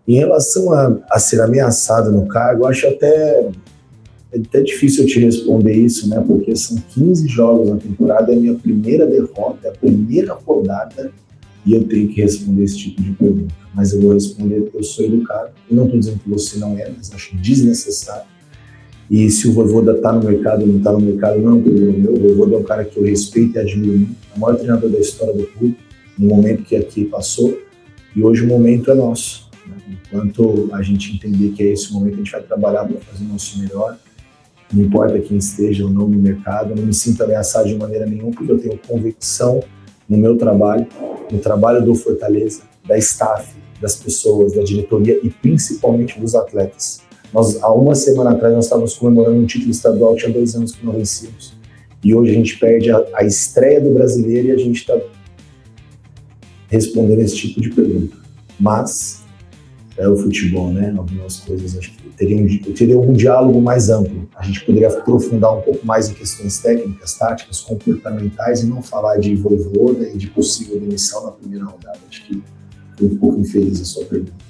Em relação a ser ameaçado no cargo, eu acho até difícil eu te responder isso, né? Porque são 15 jogos na temporada, é a minha primeira derrota, é a primeira rodada, e eu tenho que responder esse tipo de pergunta. Mas eu vou responder que eu sou educado. Eu não estou dizendo que você não é, mas acho desnecessário. E se o Vojvoda está no mercado ou não está no mercado, não é um problema meu. O Vojvoda é um cara que eu respeito e admiro muito. É o maior treinador da história do clube, no momento que aqui passou. E hoje o momento é nosso. Enquanto a gente entender que é esse o momento, a gente vai trabalhar para fazer o nosso melhor. Não importa quem esteja ou não no mercado, eu não me sinto ameaçado de maneira nenhuma, porque eu tenho convicção no meu trabalho, no trabalho do Fortaleza, da staff, das pessoas, da diretoria e principalmente dos atletas. Há uma semana atrás, nós estávamos comemorando um título estadual, tinha 2 anos que não vencíamos. E hoje a gente perde a estreia do brasileiro e a gente está respondendo esse tipo de pergunta. Mas é o futebol, né? Algumas coisas acho que teria um diálogo mais amplo. A gente poderia aprofundar um pouco mais em questões técnicas, táticas, comportamentais e não falar de Vojvoda e de possível demissão na primeira rodada. Acho que foi um pouco infeliz a sua pergunta.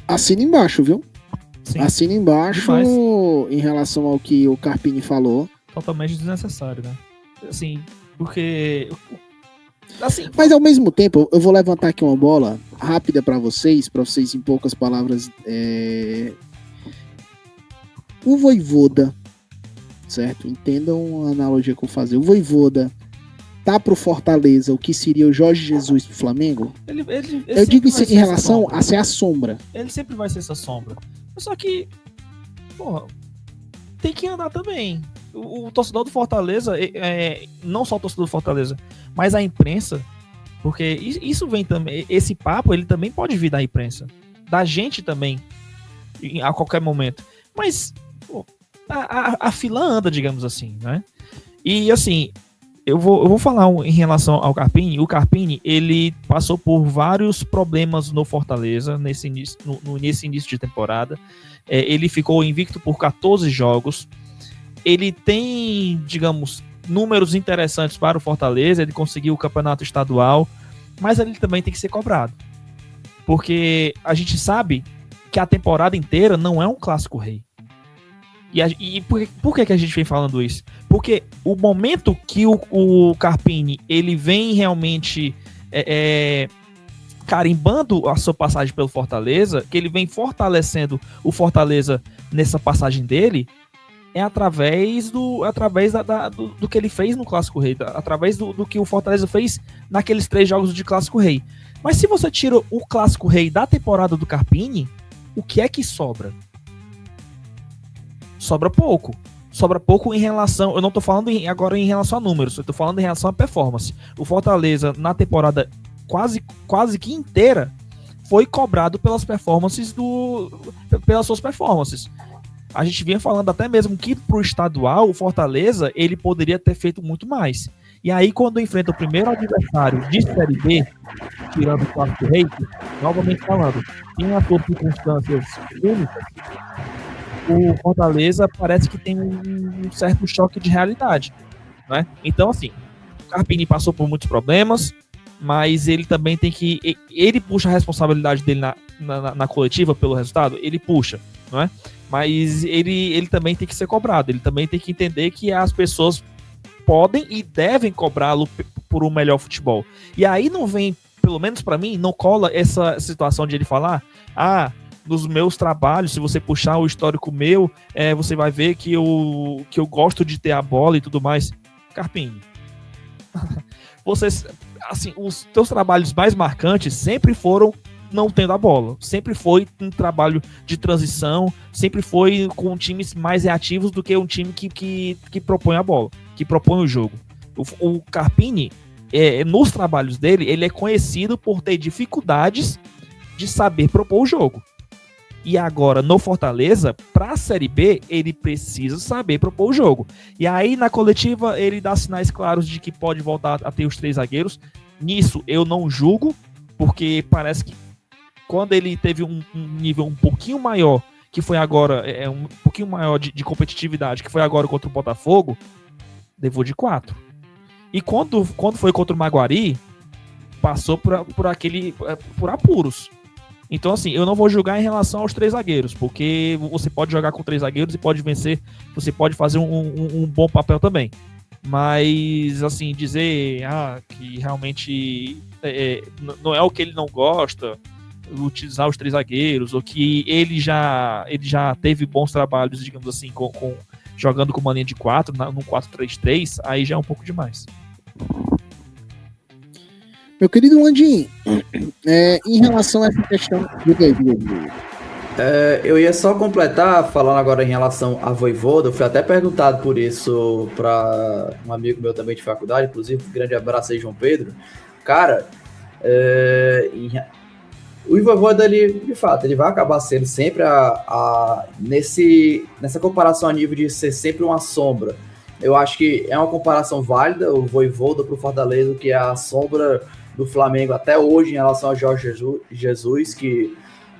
Assina embaixo, viu? Sim. Assina embaixo Demais. em relação ao que o Carpini falou. Totalmente desnecessário, né? Assim, porque... Assim, Mas ao mesmo tempo, eu vou levantar aqui uma bola rápida para vocês em poucas palavras. O Vojvoda, certo? Entendam a analogia que eu vou fazer. O Vojvoda tá pro Fortaleza o que seria o Jorge Jesus pro Flamengo? Eu digo isso em relação a ser a sombra. Ele sempre vai ser essa sombra. Só que, porra, tem que andar também. O torcedor do Fortaleza, não só o torcedor do Fortaleza, mas a imprensa, porque isso vem também, esse papo, ele também pode vir da imprensa, da gente também, a qualquer momento. Mas, pô, a fila anda, digamos assim, né? E assim, eu vou falar em relação ao Carpini. O Carpini, ele passou por vários problemas no Fortaleza, nesse início de temporada. Ele ficou invicto por 14 jogos. Ele tem, digamos, números interessantes para o Fortaleza, ele conseguiu o campeonato estadual, mas ele também tem que ser cobrado. Porque a gente sabe que a temporada inteira não é um clássico rei. E por que a gente vem falando isso? Porque o momento que o Carpini ele vem realmente carimbando a sua passagem pelo Fortaleza, que ele vem fortalecendo o Fortaleza nessa passagem dele, é através do que ele fez no Clássico Rei, através do que o Fortaleza fez naqueles 3 jogos de Clássico Rei. Mas se você tira o Clássico Rei da temporada do Carpini, o que é que sobra? Sobra pouco. Sobra pouco em relação... Eu não tô falando agora em relação a números, eu tô falando em relação a performance. O Fortaleza, na temporada quase que inteira, foi cobrado pelas suas performances. A gente vinha falando até mesmo que pro estadual, o Fortaleza, ele poderia ter feito muito mais. E aí, quando enfrenta o primeiro adversário de Série B, tirando o Clássico Rei, novamente falando, em as suas circunstâncias únicas, o Fortaleza parece que tem um certo choque de realidade, né? Então, assim, o Carpini passou por muitos problemas, mas ele também tem que... Ele puxa a responsabilidade dele na coletiva pelo resultado, ele puxa, não é? Mas ele também tem que ser cobrado, ele também tem que entender que as pessoas podem e devem cobrá-lo por um melhor futebol. E aí não vem, pelo menos para mim, não cola essa situação de ele falar, nos meus trabalhos, se você puxar o histórico meu, você vai ver que eu gosto de ter a bola e tudo mais. Carpini, assim, os teus trabalhos mais marcantes sempre foram não tendo a bola. Sempre foi um trabalho de transição, sempre foi com times mais reativos do que um time que propõe a bola, que propõe o jogo. O Carpini, nos trabalhos dele, ele é conhecido por ter dificuldades de saber propor o jogo. E agora, no Fortaleza, para a Série B, ele precisa saber propor o jogo. E aí, na coletiva, ele dá sinais claros de que pode voltar a ter os 3 zagueiros. Nisso, eu não julgo, porque parece que quando ele teve um nível um pouquinho maior, que foi agora, um pouquinho maior de competitividade, que foi agora contra o Botafogo, levou de 4. E quando foi contra o Maguari, passou por apuros. Então, assim, eu não vou julgar em relação aos 3 zagueiros, porque você pode jogar com 3 zagueiros e pode vencer, você pode fazer um bom papel também. Mas, assim, dizer que realmente não é o que ele não gosta, utilizar os 3 zagueiros, ou que ele já teve bons trabalhos, digamos assim, jogando com uma linha de 4, no 4-3-3, aí já é um pouco demais. Meu querido Landim, em relação a essa questão... Eu ia só completar, falando agora em relação a Vojvoda, eu fui até perguntado por isso para um amigo meu também de faculdade, inclusive, um grande abraço aí, João Pedro. Cara, o Vojvoda, ele, de fato, ele vai acabar sendo sempre nessa comparação a nível de ser sempre uma sombra. Eu acho que é uma comparação válida, o Vojvoda pro Fortaleza, que é a sombra do Flamengo até hoje em relação ao Jorge Jesus, que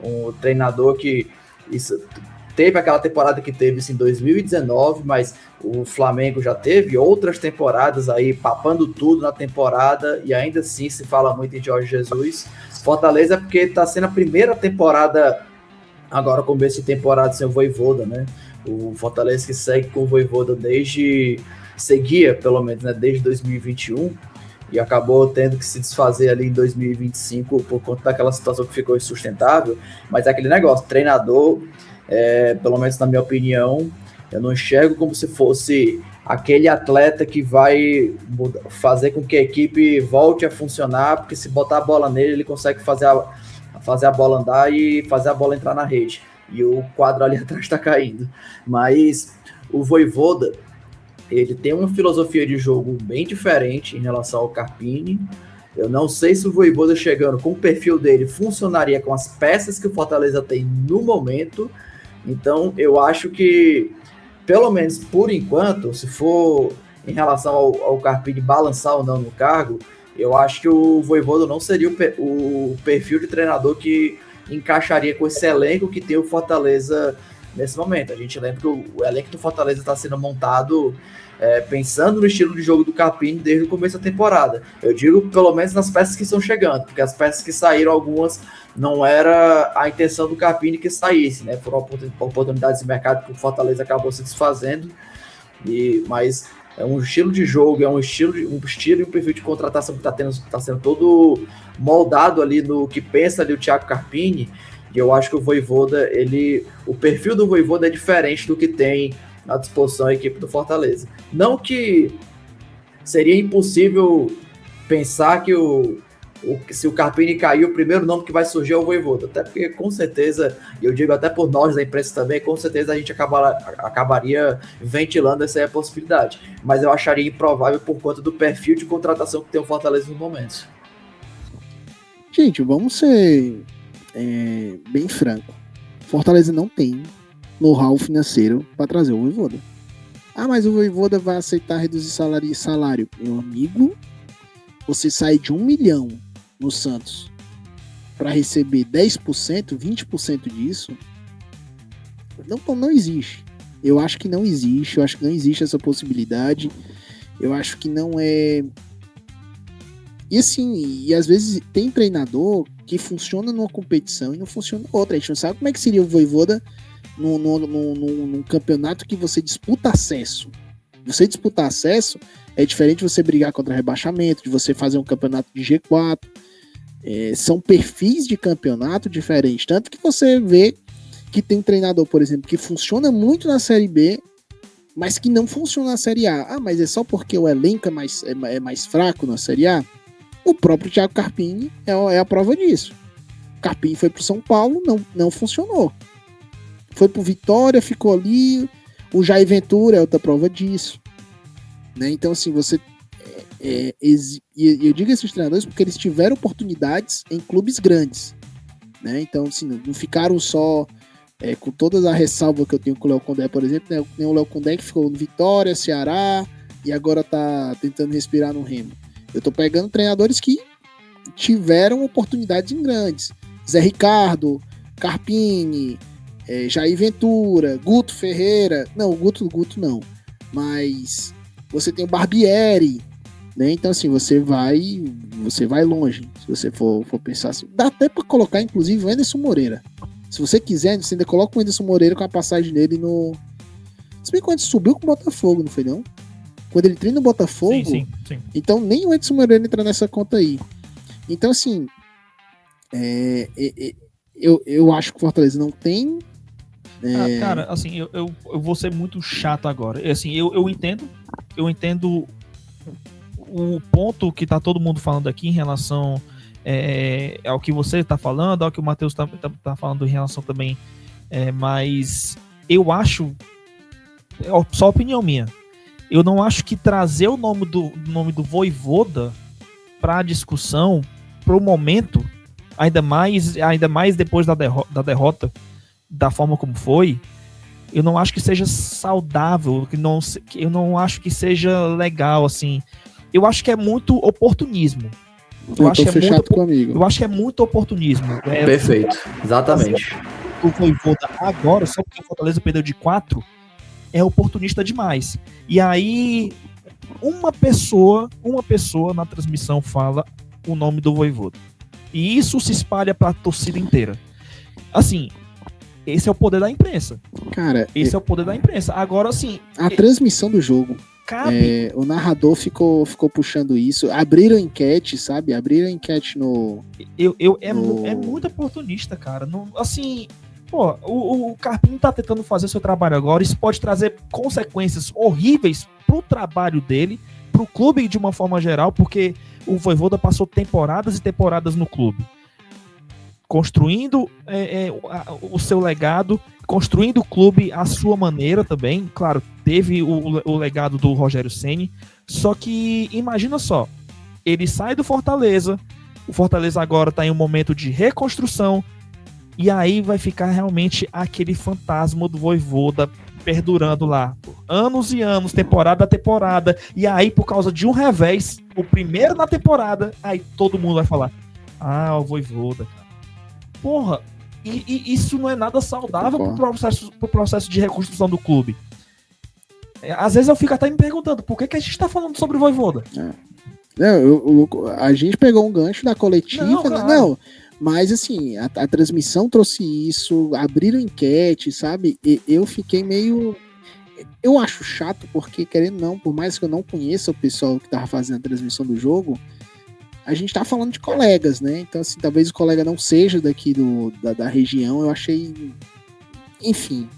um treinador que teve aquela temporada que teve isso em 2019, mas o Flamengo já teve outras temporadas aí papando tudo na temporada e ainda assim se fala muito em Jorge Jesus. Fortaleza é porque está sendo a primeira temporada, agora começo de temporada sem o Vojvoda, né? O Fortaleza que segue com o Vojvoda seguia pelo menos, né, desde 2021, e acabou tendo que se desfazer ali em 2025 por conta daquela situação que ficou insustentável. Mas é aquele negócio, treinador, pelo menos na minha opinião, eu não enxergo como se fosse aquele atleta que vai fazer com que a equipe volte a funcionar, porque se botar a bola nele, ele consegue fazer a bola andar e fazer a bola entrar na rede. E o quadro ali atrás está caindo. Mas o Vojvoda, ele tem uma filosofia de jogo bem diferente em relação ao Carpini. Eu não sei se o Vojvoda chegando com o perfil dele funcionaria com as peças que o Fortaleza tem no momento. Então eu acho que, pelo menos por enquanto, se for em relação ao Carpini balançar ou não no cargo, eu acho que o Vojvoda não seria o perfil de treinador que encaixaria com esse elenco que tem o Fortaleza nesse momento. A gente lembra que o elenco do Fortaleza está sendo montado pensando no estilo de jogo do Carpini desde o começo da temporada. Eu digo pelo menos nas peças que estão chegando, porque as peças que saíram, algumas não era a intenção do Carpini que saísse, né? Foram oportunidades de mercado que o Fortaleza acabou se desfazendo, mas é um estilo de jogo, é um estilo e um perfil de contratação que está sendo todo moldado ali no que pensa ali o Thiago Carpini. E eu acho que o Vojvoda, o perfil do Vojvoda é diferente do que tem à disposição a equipe do Fortaleza. Não que seria impossível pensar que se o Carpini cair, o primeiro nome que vai surgir é o Vojvoda, até porque com certeza, e eu digo até por nós da imprensa também, com certeza a gente acabaria ventilando essa possibilidade, mas eu acharia improvável por conta do perfil de contratação que tem o Fortaleza no momento. Gente, vamos ser bem franco. Fortaleza não tem know-how financeiro para trazer o Vojvoda. Mas o Vojvoda vai aceitar reduzir salário. Meu amigo, você sai de 1 milhão no Santos para receber 10%, 20% disso, não existe. Eu acho que não existe. Eu acho que não existe essa possibilidade. Eu acho que não é... E assim, às vezes tem treinador que funciona numa competição e não funciona outra. A gente não sabe como é que seria o Vojvoda num campeonato que você disputa acesso. Você disputar acesso é diferente de você brigar contra rebaixamento, de você fazer um campeonato de G4. São perfis de campeonato diferentes. Tanto que você vê que tem um treinador, por exemplo, que funciona muito na Série B, mas que não funciona na Série A. Mas é só porque o elenco é mais fraco na Série A? O próprio Thiago Carpini é a prova disso. O Carpini foi pro São Paulo, não funcionou. Foi pro Vitória, ficou ali. O Jair Ventura é outra prova disso. Né? Então, assim, você... eu digo esses treinadores porque eles tiveram oportunidades em clubes grandes. Né? Então, assim, não ficaram só com todas as ressalvas que eu tenho com o Léo Condé, por exemplo. Né? Nem o Léo Condé que ficou no Vitória, Ceará, e agora tá tentando respirar no Remo. Eu tô pegando treinadores que tiveram oportunidades em grandes. Zé Ricardo, Carpini, Jair Ventura, Guto Ferreira. Não, o Guto não. Mas você tem o Barbieri, né? Então, assim, você vai longe, se você for pensar assim. Dá até pra colocar, inclusive, o Anderson Moreira. Se você quiser, você ainda coloca o Anderson Moreira com a passagem dele no... Se bem que o Anderson subiu com o Botafogo, não foi não? Quando ele treina no Botafogo, Sim. então nem o Anderson Moreira entra nessa conta aí. Então, assim, eu acho que o Fortaleza não tem... Cara, assim, eu vou ser muito chato agora. Assim, eu entendo o ponto que tá todo mundo falando aqui em relação ao que você tá falando, ao que o Matheus tá falando em relação também, mas eu acho, só opinião minha, eu não acho que trazer o nome do Vojvoda pra discussão, pro momento, ainda mais depois da derrota, da forma como foi, eu não acho que seja saudável, eu não acho que seja legal, assim. Eu acho que é muito oportunismo. Eu acho que é muito oportunismo. Perfeito, exatamente. O Vojvoda agora, só porque o Fortaleza perdeu de 4, é oportunista demais. E aí, uma pessoa na transmissão fala o nome do Vojvoda. E isso se espalha pra torcida inteira. Assim, esse é o poder da imprensa. Cara, esse é o poder da imprensa. Agora, assim... A transmissão do jogo. O narrador ficou puxando isso. Abriram enquete, sabe? Abriram enquete no... É muito oportunista, cara. Não, assim... Pô, o Carpini tá tentando fazer seu trabalho agora. Isso pode trazer consequências horríveis pro trabalho dele, pro clube de uma forma geral, porque o Vojvoda passou temporadas e temporadas no clube, construindo o seu legado, construindo o clube à sua maneira também. Claro, teve o legado do Rogério Ceni, só que imagina só, ele sai do Fortaleza, o Fortaleza agora está em um momento de reconstrução, e aí vai ficar realmente aquele fantasma do Vojvoda perdurando lá, anos e anos, temporada a temporada, e aí por causa de um revés, o primeiro na temporada, aí todo mundo vai falar, o Vojvoda, cara. Porra, e isso não é nada saudável pro processo de reconstrução do clube. Às vezes eu fico até me perguntando, por que a gente tá falando sobre o Vojvoda? Não, a gente pegou um gancho da coletiva, não, mas assim, a transmissão trouxe isso, abriram enquete, sabe? Eu fiquei meio... Eu acho chato, porque querendo ou não, por mais que eu não conheça o pessoal que tava fazendo a transmissão do jogo, a gente tá falando de colegas, né? Então, assim, talvez o colega não seja daqui da região, eu achei... Enfim.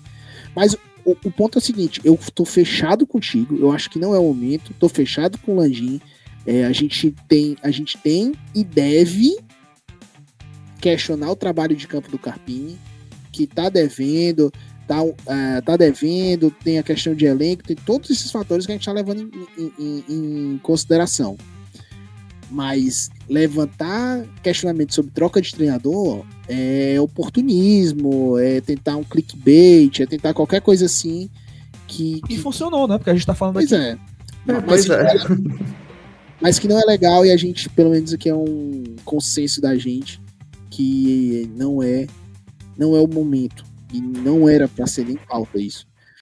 Mas o ponto é o seguinte, eu tô fechado contigo, eu acho que não é o momento, tô fechado com o Landim, a gente tem e deve questionar o trabalho de campo do Carpini, que tá devendo, tem a questão de elenco, tem todos esses fatores que a gente tá levando em consideração. Mas levantar questionamento sobre troca de treinador é oportunismo, é tentar um clickbait, é tentar qualquer coisa assim que... E funcionou, né? Porque a gente tá falando pois aqui. Mas que não é legal, e a gente, pelo menos aqui é um consenso da gente, que não é o momento. E não era pra ser nem pauta isso.